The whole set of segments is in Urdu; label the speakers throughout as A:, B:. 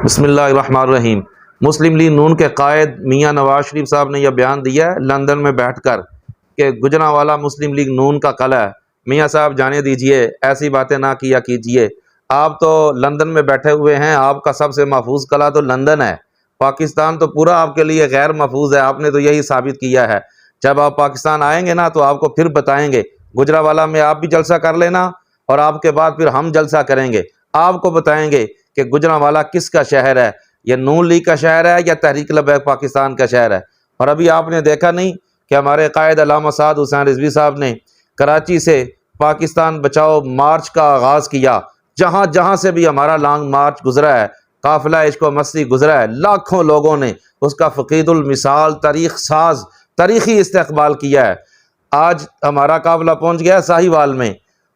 A: بسم اللہ الرحمن الرحیم۔ مسلم لیگ نون کے قائد میاں نواز شریف صاحب نے یہ بیان دیا ہے لندن میں بیٹھ کر کہ گجرانوالہ مسلم لیگ نون کا قلعہ ہے۔ میاں صاحب جانے دیجئے، ایسی باتیں نہ کیا کیجئے۔ آپ تو لندن میں بیٹھے ہوئے ہیں، آپ کا سب سے محفوظ قلعہ تو لندن ہے۔ پاکستان تو پورا آپ کے لیے غیر محفوظ ہے، آپ نے تو یہی ثابت کیا ہے۔ جب آپ پاکستان آئیں گے نا تو آپ کو پھر بتائیں گے، گجرانوالہ میں آپ بھی جلسہ کر لینا اور آپ کے بعد پھر ہم جلسہ کریں گے، آپ کو بتائیں گے کہ گجرانوالہ کس کا شہر ہے، یہ نون لیگ کا شہر ہے یا تحریک لبیک پاکستان کا شہر ہے۔ اور ابھی آپ نے دیکھا نہیں کہ ہمارے قائد علامہ سعد حسین رضوی صاحب نے کراچی سے پاکستان بچاؤ مارچ کا آغاز کیا، جہاں جہاں سے بھی ہمارا لانگ مارچ گزرا ہے، قافلہ عشق و مستی گزرا ہے، لاکھوں لوگوں نے اس کا فقید المثال تاریخ ساز تاریخی استقبال کیا ہے۔ آج ہمارا قافلہ پہنچ گیا ساہیوال میں،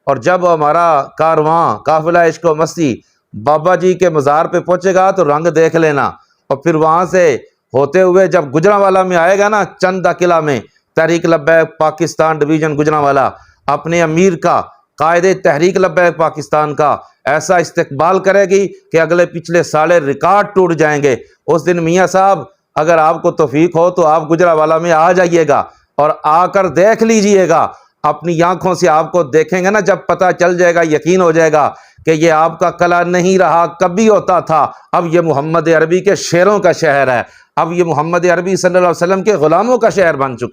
A: اور جب ہمارا کارواں قافلہ عشق و مستی بابا جی کے مزار پہ پہنچے گا تو رنگ دیکھ لینا، اور پھر وہاں سے ہوتے ہوئے جب گجرانوالہ میں آئے گا نا، چندہ قلعہ میں تحریک لبیک پاکستان ڈویژن گجرانوالہ اپنے امیر کا، قائد تحریک لبیک پاکستان کا ایسا استقبال کرے گی کہ اگلے پچھلے سالے ریکارڈ ٹوٹ جائیں گے۔ اس دن میاں صاحب اگر آپ کو توفیق ہو تو آپ گجرانوالہ میں آ جائیے گا اور آ کر دیکھ لیجئے گا، اپنی آنکھوں سے آپ کو دیکھیں گے نا، جب پتہ چل جائے گا، یقین ہو جائے گا کہ یہ آپ کا قلعہ نہیں رہا، کبھی ہوتا تھا۔ اب یہ محمد عربی کے شیروں کا شہر ہے، اب یہ محمد عربی صلی اللہ علیہ وسلم کے غلاموں کا شہر بن چکا ہے۔